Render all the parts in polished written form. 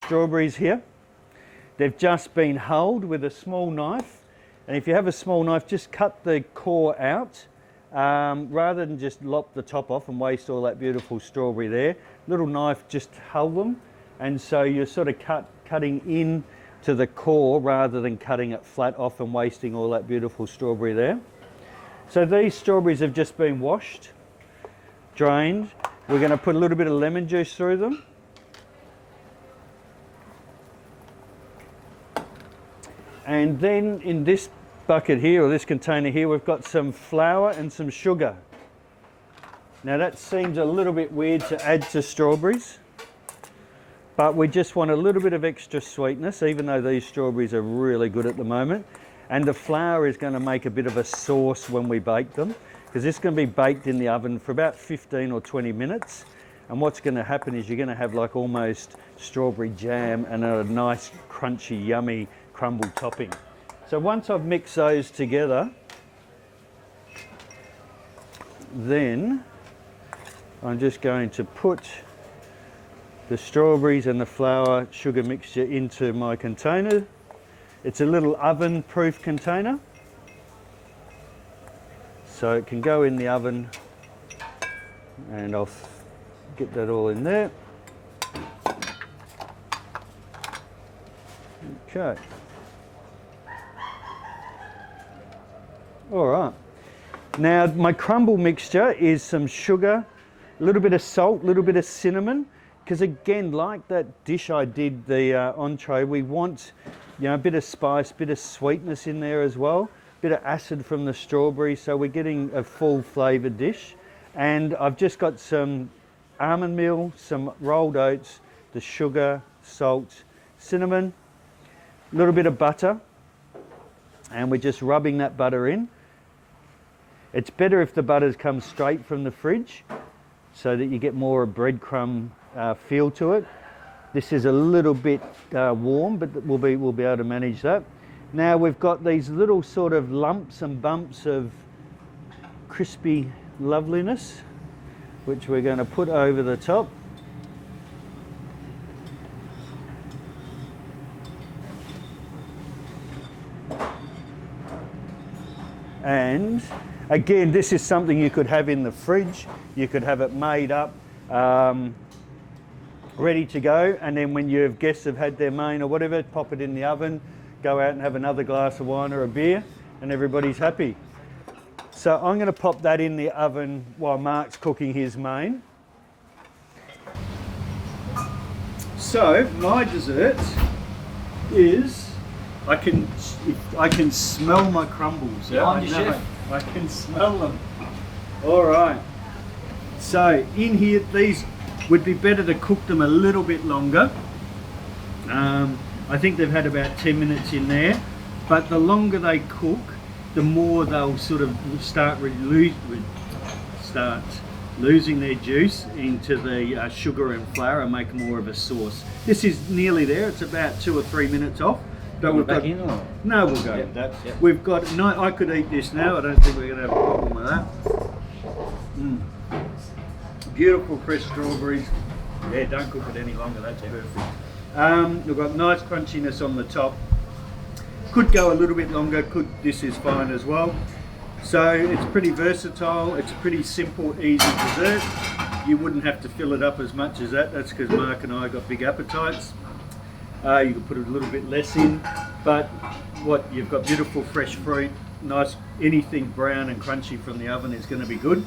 strawberries here. They've just been hulled with a small knife, and if you have a small knife, just cut the core out rather than just lop the top off and waste all that beautiful strawberry there. Little knife, just hull them, and so you're sort of cutting in to the core rather than cutting it flat off and wasting all that beautiful strawberry there. So these strawberries have just been washed, drained. We're going to put a little bit of lemon juice through them. And then in this bucket here, or this container here, we've got some flour and some sugar. Now that seems a little bit weird to add to strawberries, but we just want a little bit of extra sweetness, even though these strawberries are really good at the moment. And the flour is going to make a bit of a sauce when we bake them, because this is going to be baked in the oven for about 15 or 20 minutes. And what's going to happen is you're going to have like almost strawberry jam and a nice crunchy, yummy crumble topping. So once I've mixed those together, then I'm just going to put the strawberries and the flour sugar mixture into my container. It's a little oven proof container, so it can go in the oven, and I'll get that all in there. Okay. All right. Now my crumble mixture is some sugar, a little bit of salt, a little bit of cinnamon, because again, like that dish I did, the entree, we want, you know, a bit of spice, a bit of sweetness in there as well, a bit of acid from the strawberry, so we're getting a full flavoured dish. And I've just got some almond meal, some rolled oats, the sugar, salt, cinnamon, a little bit of butter, and we're just rubbing that butter in. It's better if the butters come straight from the fridge so that you get more of a breadcrumb feel to it. This is a little bit warm, but we'll be able to manage that. Now we've got these little sort of lumps and bumps of crispy loveliness, which we're going to put over the top. And again, this is something you could have in the fridge. You could have it made up, ready to go, and then when your guests have had their main or whatever, pop it in the oven, go out and have another glass of wine or a beer, and everybody's happy. So I'm going to pop that in the oven while Mark's cooking his main. So my dessert is, I can smell my crumbles. Yeah, I know. I can smell them. All right. So in here, these would be better to cook them a little bit longer. I think they've had about 10 minutes in there, but the longer they cook, the more they'll sort of start losing their juice into the sugar and flour and make more of a sauce. This is nearly there. It's about 2 or 3 minutes off. But we've got, no, we'll go with that. Yep. We've got, no, I could eat this now. I don't think we're going to have a problem with that. Beautiful fresh strawberries. Yeah, don't cook it any longer. That's perfect. We've got nice crunchiness on the top. Could go a little bit longer. This is fine as well. So it's pretty versatile. It's a pretty simple, easy dessert. You wouldn't have to fill it up as much as that. That's because Mark and I got big appetites. You could put a little bit less in, but you've got beautiful fresh fruit, nice, anything brown and crunchy from the oven is going to be good,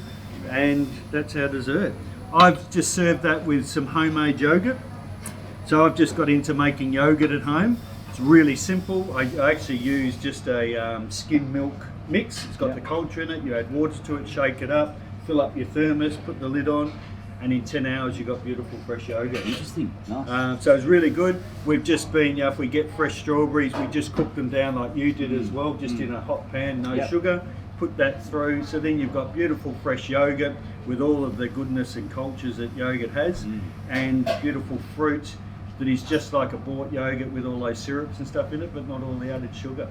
and that's our dessert. I've just served that with some homemade yogurt. So I've just got into making yogurt at home. It's really simple. I actually use just a skim milk mix. It's got the culture in it. You add water to it, shake it up, fill up your thermos, put the lid on, and in 10 hours you've got beautiful fresh yogurt. Interesting, nice. So it's really good. We've just been, if we get fresh strawberries, we just cook them down like you did as well, just in a hot pan, no sugar. Put that through, so then you've got beautiful fresh yogurt with all of the goodness and cultures that yogurt has, and beautiful fruit that is just like a bought yogurt with all those syrups and stuff in it, but not all the added sugar.